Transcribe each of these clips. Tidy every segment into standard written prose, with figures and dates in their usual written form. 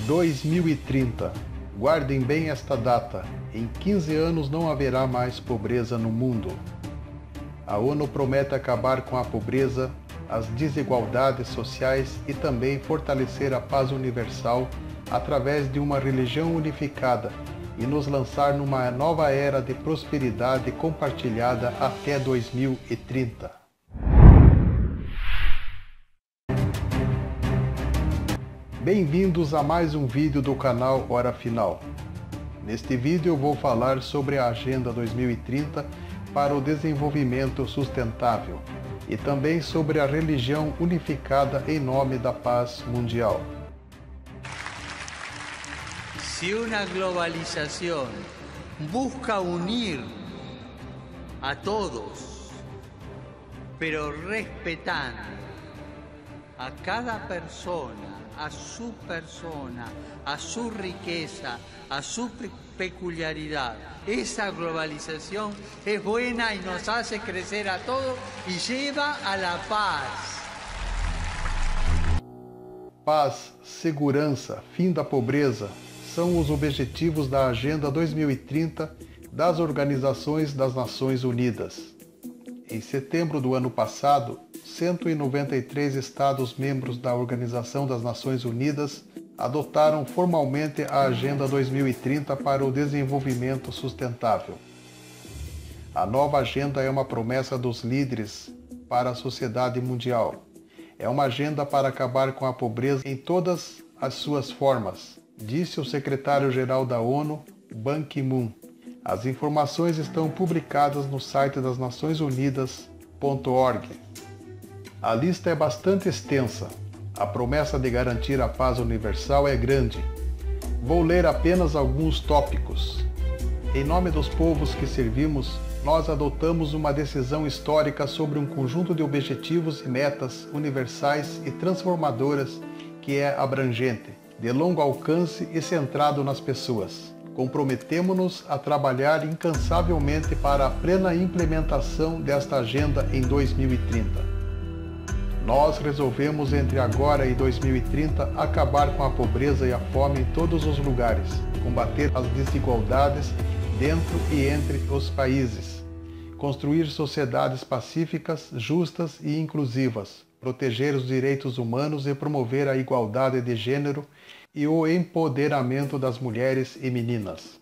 2030. Guardem bem esta data. Em 15 anos não haverá mais pobreza no mundo. A ONU promete acabar com a pobreza, as desigualdades sociais e também fortalecer a paz universal através de uma religião unificada e nos lançar numa nova era de prosperidade compartilhada até 2030. Bem-vindos a mais um vídeo do canal Hora Final. Neste vídeo eu vou falar sobre a Agenda 2030 para o Desenvolvimento Sustentável e também sobre a religião unificada em nome da paz mundial. Si una globalización busca unir a todos, pero respetando a cada persona, a su riqueza, a su peculiaridad, esa globalización es buena y nos hace crecer a todos y lleva a la paz. Paz, segurança, fim da pobreza são os objetivos da Agenda 2030 das Organizações das Nações Unidas. Em setembro do ano passado, 193 Estados-membros da Organização das Nações Unidas adotaram formalmente a Agenda 2030 para o Desenvolvimento Sustentável. A nova agenda é uma promessa dos líderes para a sociedade mundial. É uma agenda para acabar com a pobreza em todas as suas formas, disse o secretário-geral da ONU, Ban Ki-moon. As informações estão publicadas no site das Nações Unidas.org. A lista é bastante extensa. A promessa de garantir a paz universal é grande. Vou ler apenas alguns tópicos. Em nome dos povos que servimos, nós adotamos uma decisão histórica sobre um conjunto de objetivos e metas universais e transformadoras que é abrangente, de longo alcance e centrado nas pessoas. Comprometemo-nos a trabalhar incansavelmente para a plena implementação desta agenda em 2030. Nós resolvemos entre agora e 2030 acabar com a pobreza e a fome em todos os lugares, combater as desigualdades dentro e entre os países, construir sociedades pacíficas, justas e inclusivas, proteger os direitos humanos e promover a igualdade de gênero e o empoderamento das mulheres e meninas.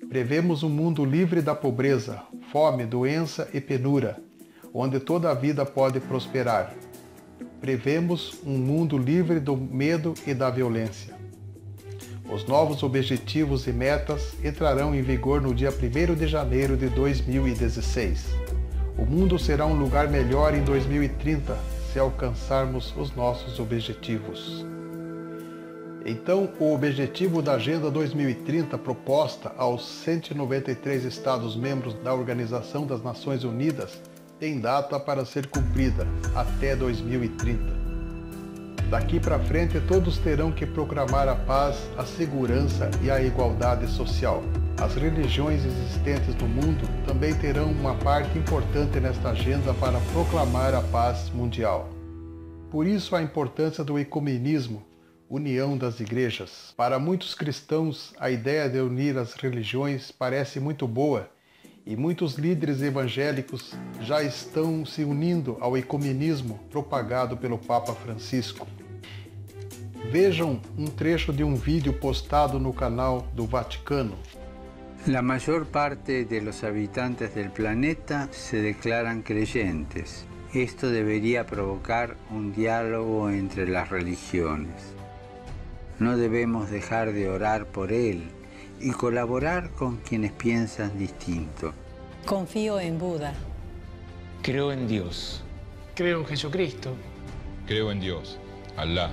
Prevemos um mundo livre da pobreza, fome, doença e penura, onde toda a vida pode prosperar. Prevemos um mundo livre do medo e da violência. Os novos objetivos e metas entrarão em vigor no dia 1º de janeiro de 2016. O mundo será um lugar melhor em 2030 se alcançarmos os nossos objetivos. Então, o objetivo da Agenda 2030 proposta aos 193 Estados-membros da Organização das Nações Unidas tem data para ser cumprida, até 2030. Daqui para frente, todos terão que proclamar a paz, a segurança e a igualdade social. As religiões existentes no mundo também terão uma parte importante nesta agenda para proclamar a paz mundial. Por isso, a importância do ecumenismo, união das igrejas. Para muitos cristãos, a ideia de unir as religiões parece muito boa e muitos líderes evangélicos já estão se unindo ao ecumenismo propagado pelo Papa Francisco. Vejam um trecho de um vídeo postado no canal do Vaticano. La mayor parte de los habitantes del planeta se declaran creyentes. Esto debería provocar un diálogo entre las religiones. No debemos dejar de orar por él y colaborar con quienes piensan distinto. Confío en Buda. Creo en Dios. Creo en Jesucristo. Creo en Dios, Alá.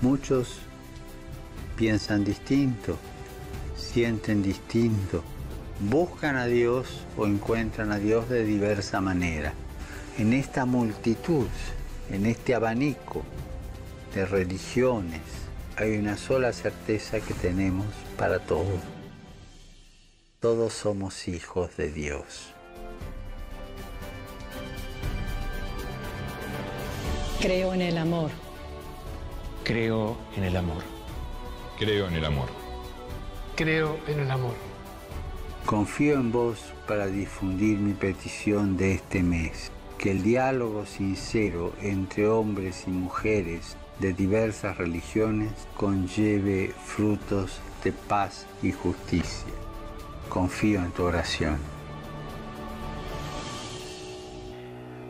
Muchos piensan distinto, sienten distinto, buscan a Dios o encuentran a Dios de diversa manera. En esta multitud, en este abanico de religiones, hay una sola certeza que tenemos para todos. Todos somos hijos de Dios. Creo en el amor. Creo en el amor. Creo en el amor. Creo en el amor. Confío en vos para difundir mi petición de este mes, que el diálogo sincero entre hombres y mujeres de diversas religiones conlleve frutos de paz y justicia. Confío en tu oración.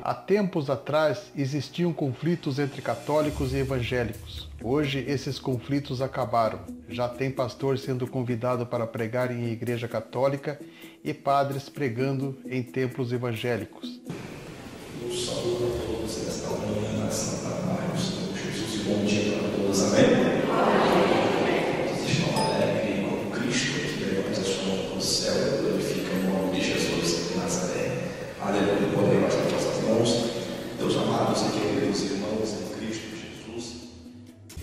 Há tempos atrás existiam conflitos entre católicos e evangélicos. Hoje esses conflitos acabaram. Já tem pastor sendo convidado para pregar em igreja católica e padres pregando em templos evangélicos. Eu saúdo a todos nesta manhã na Santa Paz do Senhor Jesus e bom dia para todos. Amém? Todos estão alegres com Cristo que levanta a sua mão para o céu e glorifica o nome de Jesus de Nazaré. Aleluia. Podemos estar nossas mãos. Deus amados e queridos irmãos em Cristo Jesus.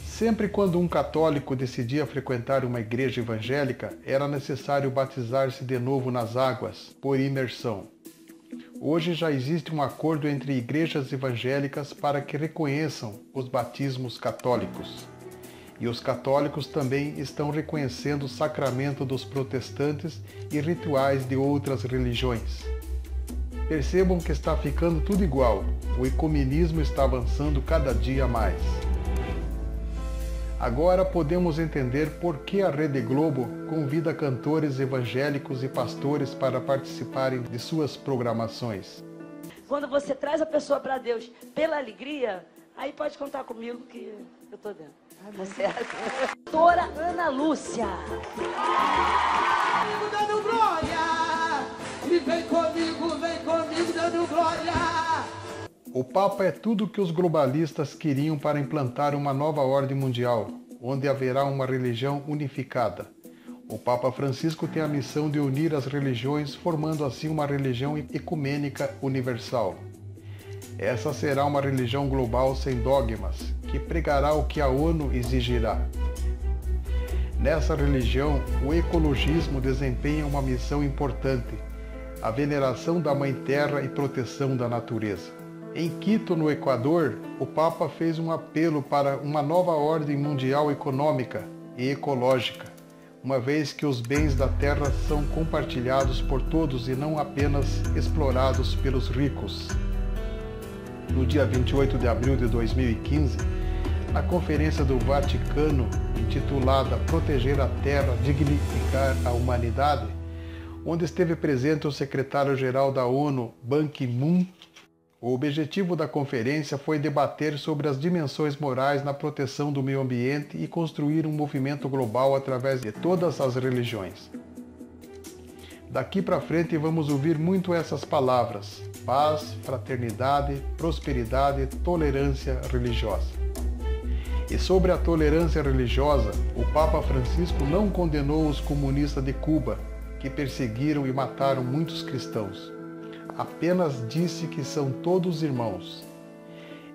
Sempre quando um católico decidia frequentar uma igreja evangélica, era necessário batizar-se de novo nas águas, por imersão. Hoje já existe um acordo entre igrejas evangélicas para que reconheçam os batismos católicos. E os católicos também estão reconhecendo o sacramento dos protestantes e rituais de outras religiões. Percebam que está ficando tudo igual. O ecumenismo está avançando cada dia mais. Agora podemos entender por que a Rede Globo convida cantores evangélicos e pastores para participarem de suas programações. Quando você traz a pessoa para Deus pela alegria, aí pode contar comigo que eu estou dentro. Tá certo? Doutora Ana Lúcia. Dando glória, e vem comigo dando glória. O Papa é tudo o que os globalistas queriam para implantar uma nova ordem mundial, onde haverá uma religião unificada. O Papa Francisco tem a missão de unir as religiões, formando assim uma religião ecumênica universal. Essa será uma religião global sem dogmas, que pregará o que a ONU exigirá. Nessa religião, o ecologismo desempenha uma missão importante, a veneração da Mãe Terra e proteção da natureza. Em Quito, no Equador, o Papa fez um apelo para uma nova ordem mundial econômica e ecológica, uma vez que os bens da terra são compartilhados por todos e não apenas explorados pelos ricos. No dia 28 de abril de 2015, na Conferência do Vaticano, intitulada Proteger a Terra, Dignificar a Humanidade, onde esteve presente o secretário-geral da ONU, Ban Ki-moon, o objetivo da conferência foi debater sobre as dimensões morais na proteção do meio ambiente e construir um movimento global através de todas as religiões. Daqui para frente vamos ouvir muito essas palavras: paz, fraternidade, prosperidade, tolerância religiosa. E sobre a tolerância religiosa, o Papa Francisco não condenou os comunistas de Cuba, que perseguiram e mataram muitos cristãos. Apenas disse que são todos irmãos.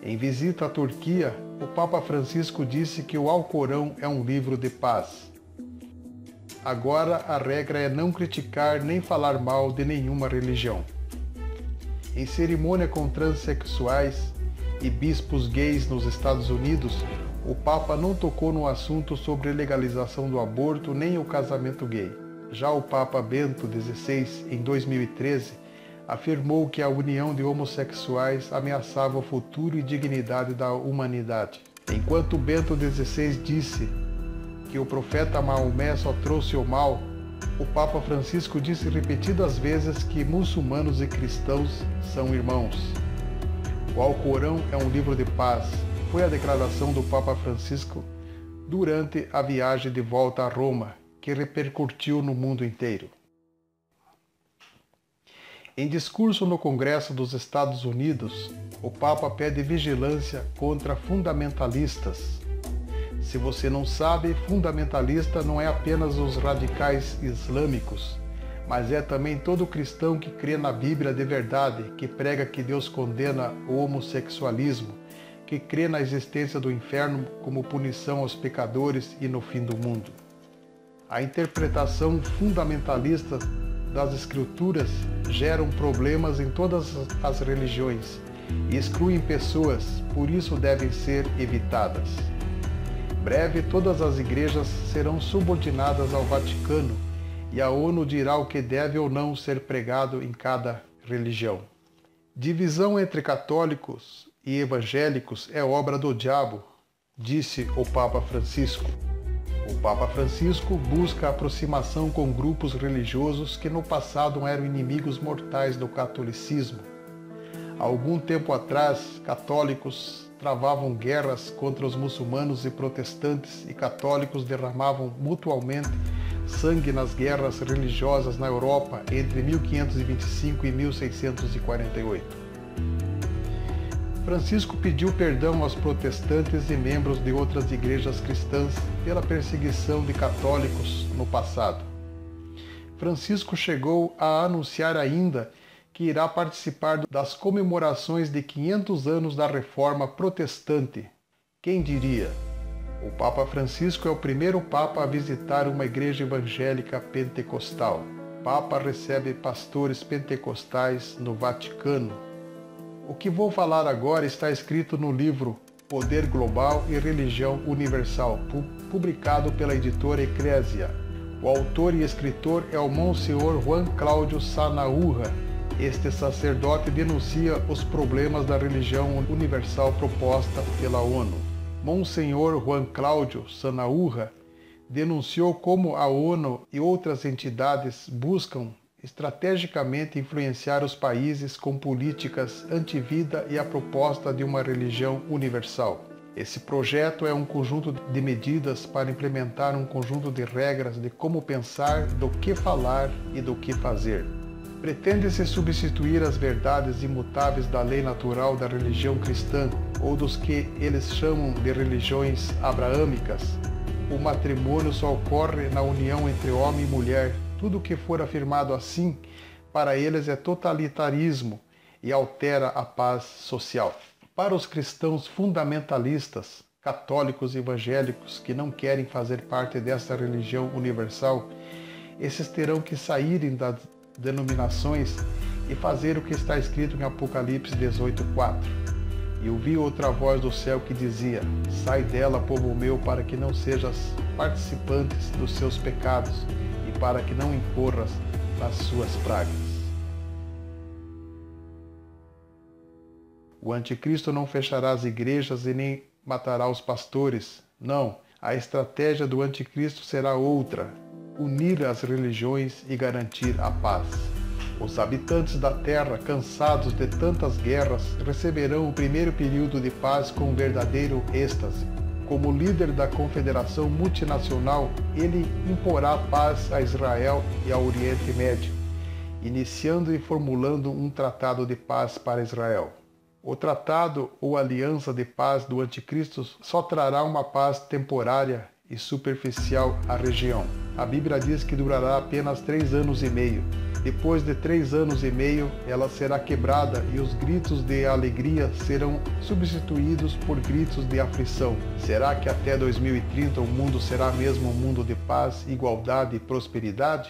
Em visita à Turquia, o Papa Francisco disse que o Alcorão é um livro de paz. Agora a regra é não criticar nem falar mal de nenhuma religião. Em cerimônia com transexuais e bispos gays nos Estados Unidos, o Papa não tocou no assunto sobre legalização do aborto nem o casamento gay. Já o Papa Bento XVI, em 2013, afirmou que a união de homossexuais ameaçava o futuro e dignidade da humanidade. Enquanto Bento XVI disse que o profeta Maomé só trouxe o mal, o Papa Francisco disse repetidas vezes que muçulmanos e cristãos são irmãos. O Alcorão é um livro de paz. Foi a declaração do Papa Francisco durante a viagem de volta a Roma, que repercutiu no mundo inteiro. Em discurso no Congresso dos Estados Unidos, o Papa pede vigilância contra fundamentalistas. Se você não sabe, fundamentalista não é apenas os radicais islâmicos, mas é também todo cristão que crê na Bíblia de verdade, que prega que Deus condena o homossexualismo, que crê na existência do inferno como punição aos pecadores e no fim do mundo. A interpretação fundamentalista das Escrituras geram problemas em todas as religiões e excluem pessoas, por isso devem ser evitadas. Breve todas as igrejas serão subordinadas ao Vaticano e a ONU dirá o que deve ou não ser pregado em cada religião. Divisão entre católicos e evangélicos é obra do diabo, disse o Papa Francisco. O Papa Francisco busca a aproximação com grupos religiosos que no passado eram inimigos mortais do catolicismo. Há algum tempo atrás, católicos travavam guerras contra os muçulmanos e protestantes e católicos derramavam mutuamente sangue nas guerras religiosas na Europa entre 1525 e 1648. Francisco pediu perdão aos protestantes e membros de outras igrejas cristãs pela perseguição de católicos no passado. Francisco chegou a anunciar ainda que irá participar das comemorações de 500 anos da Reforma Protestante. Quem diria? O Papa Francisco é o primeiro Papa a visitar uma igreja evangélica pentecostal. O Papa recebe pastores pentecostais no Vaticano. O que vou falar agora está escrito no livro Poder Global e Religião Universal, publicado pela editora Eclésia. O autor e escritor é o Monsenhor Juan Cláudio Sanaúja. Este sacerdote denuncia os problemas da religião universal proposta pela ONU. Monsenhor Juan Cláudio Sanaúja denunciou como a ONU e outras entidades buscam estrategicamente influenciar os países com políticas anti-vida e a proposta de uma religião universal. Esse projeto é um conjunto de medidas para implementar um conjunto de regras de como pensar, do que falar e do que fazer. Pretende-se substituir as verdades imutáveis da lei natural da religião cristã ou dos que eles chamam de religiões abraâmicas. O matrimônio só ocorre na união entre homem e mulher. Tudo que for afirmado assim, para eles é totalitarismo e altera a paz social. Para os cristãos fundamentalistas, católicos e evangélicos que não querem fazer parte dessa religião universal, esses terão que saírem das denominações e fazer o que está escrito em Apocalipse 18:4. E ouvi outra voz do céu que dizia: sai dela, povo meu, para que não sejas participantes dos seus pecados, para que não incorras nas suas pragas. O anticristo não fechará as igrejas e nem matará os pastores. Não, a estratégia do anticristo será outra: unir as religiões e garantir a paz. Os habitantes da terra, cansados de tantas guerras, receberão o primeiro período de paz com um verdadeiro êxtase. Como líder da Confederação Multinacional, ele imporá paz a Israel e ao Oriente Médio, iniciando e formulando um tratado de paz para Israel. O tratado ou aliança de paz do anticristo só trará uma paz temporária e superficial à região. A Bíblia diz que durará apenas 3 anos e meio. Depois de 3 anos e meio, ela será quebrada e os gritos de alegria serão substituídos por gritos de aflição. Será que até 2030 o mundo será mesmo um mundo de paz, igualdade e prosperidade?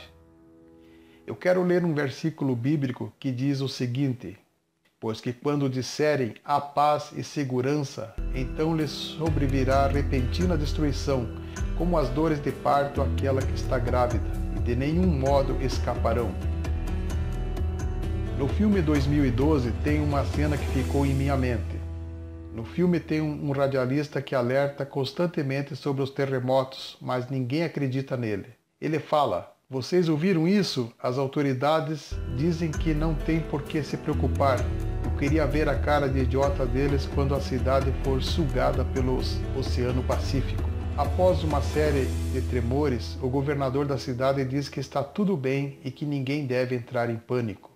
Eu quero ler um versículo bíblico que diz o seguinte: pois que quando disserem há paz e segurança, então lhes sobrevirá repentina destruição, como as dores de parto àquela que está grávida, e de nenhum modo escaparão. No filme 2012 tem uma cena que ficou em minha mente. No filme tem um radialista que alerta constantemente sobre os terremotos, mas ninguém acredita nele. Ele fala: vocês ouviram isso? As autoridades dizem que não tem por que se preocupar. Eu queria ver a cara de idiota deles quando a cidade for sugada pelo Oceano Pacífico. Após uma série de tremores, o governador da cidade diz que está tudo bem e que ninguém deve entrar em pânico.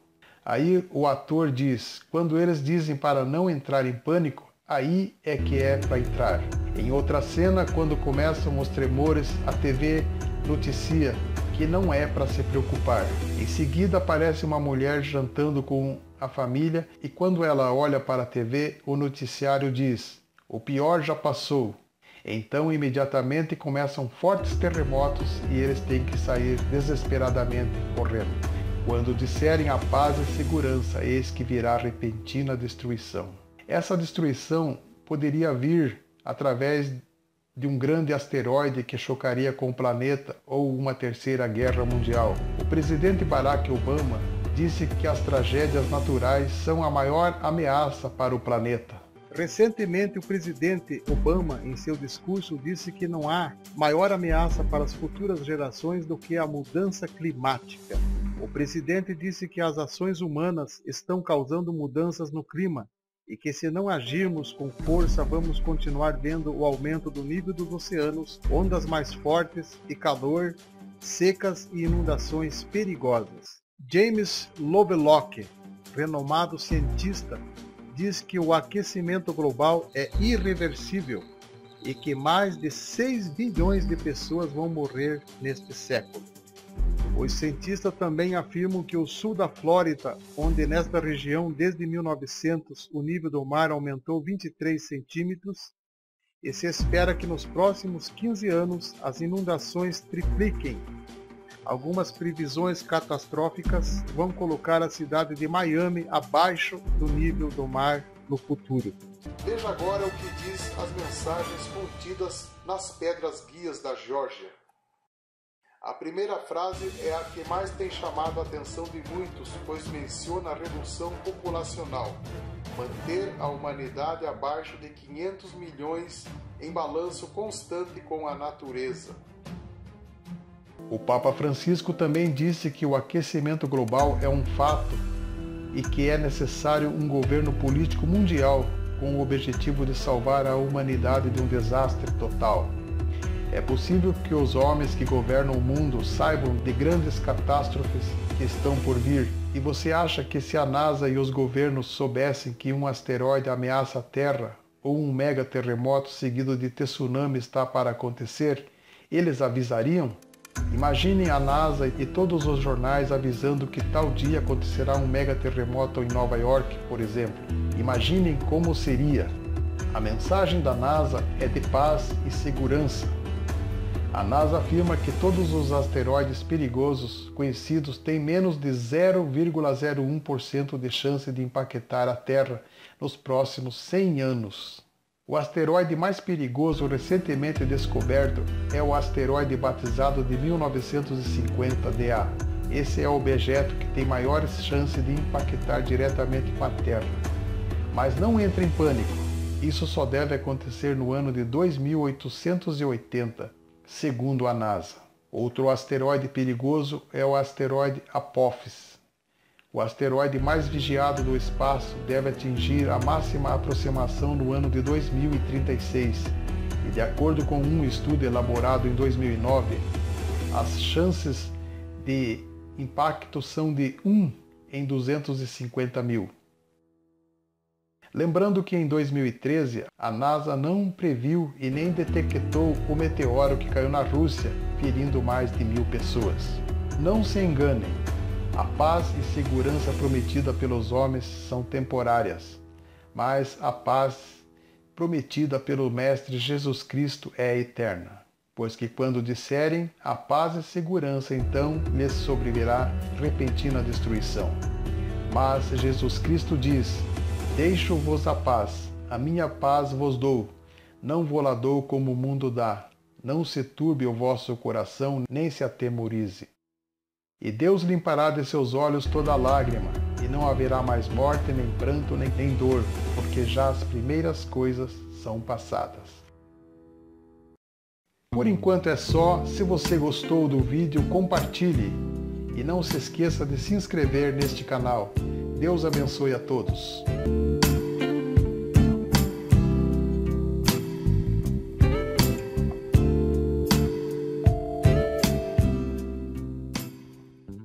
Aí o ator diz: quando eles dizem para não entrar em pânico, aí é que é para entrar. Em outra cena, quando começam os tremores, a TV noticia que não é para se preocupar. Em seguida aparece uma mulher jantando com a família e quando ela olha para a TV, o noticiário diz: o pior já passou. Então imediatamente começam fortes terremotos e eles têm que sair desesperadamente correndo. Quando disserem a paz e segurança, eis que virá repentina destruição. Essa destruição poderia vir através de um grande asteroide que chocaria com o planeta ou uma terceira guerra mundial. O presidente Barack Obama disse que as tragédias naturais são a maior ameaça para o planeta. Recentemente, o presidente Obama, em seu discurso, disse que não há maior ameaça para as futuras gerações do que a mudança climática. O presidente disse que as ações humanas estão causando mudanças no clima e que, se não agirmos com força, vamos continuar vendo o aumento do nível dos oceanos, ondas mais fortes e calor, secas e inundações perigosas. James Lovelock, renomado cientista, diz que o aquecimento global é irreversível e que mais de 6 bilhões de pessoas vão morrer neste século. Os cientistas também afirmam que o sul da Flórida, onde nesta região desde 1900 o nível do mar aumentou 23 centímetros, e se espera que nos próximos 15 anos as inundações tripliquem. Algumas previsões catastróficas vão colocar a cidade de Miami abaixo do nível do mar no futuro. Veja agora o que diz as mensagens contidas nas pedras guias da Geórgia. A primeira frase é a que mais tem chamado a atenção de muitos, pois menciona a redução populacional, manter a humanidade abaixo de 500 milhões em balanço constante com a natureza. O Papa Francisco também disse que o aquecimento global é um fato e que é necessário um governo político mundial com o objetivo de salvar a humanidade de um desastre total. É possível que os homens que governam o mundo saibam de grandes catástrofes que estão por vir. E você acha que se a NASA e os governos soubessem que um asteroide ameaça a Terra ou um mega terremoto seguido de tsunami está para acontecer, eles avisariam? Imaginem a NASA e todos os jornais avisando que tal dia acontecerá um mega terremoto em Nova York, por exemplo. Imaginem como seria. A mensagem da NASA é de paz e segurança. A NASA afirma que todos os asteroides perigosos conhecidos têm menos de 0,01% de chance de impactar a Terra nos próximos 100 anos. O asteroide mais perigoso recentemente descoberto é o asteroide batizado de 1950 DA. Esse é o objeto que tem maiores chances de impactar diretamente com a Terra. Mas não entre em pânico, isso só deve acontecer no ano de 2880. Segundo a NASA. Outro asteroide perigoso é o asteroide Apophis. O asteroide mais vigiado do espaço deve atingir a máxima aproximação no ano de 2036. E de acordo com um estudo elaborado em 2009, as chances de impacto são de 1 em 250 mil. Lembrando que em 2013 a NASA não previu e nem detectou o meteoro que caiu na Rússia, ferindo mais de 1000 pessoas. Não se enganem, a paz e segurança prometida pelos homens são temporárias, mas a paz prometida pelo Mestre Jesus Cristo é eterna. Pois que quando disserem a paz e segurança, então lhes sobrevirá repentina destruição. Mas Jesus Cristo diz: deixo-vos a paz, a minha paz vos dou, não vou-la dou como o mundo dá. Não se turbe o vosso coração, nem se atemorize. E Deus limpará de seus olhos toda lágrima, e não haverá mais morte, nem pranto, nem dor, porque já as primeiras coisas são passadas. Por enquanto é só. Se você gostou do vídeo, compartilhe. E não se esqueça de se inscrever neste canal. Deus abençoe a todos.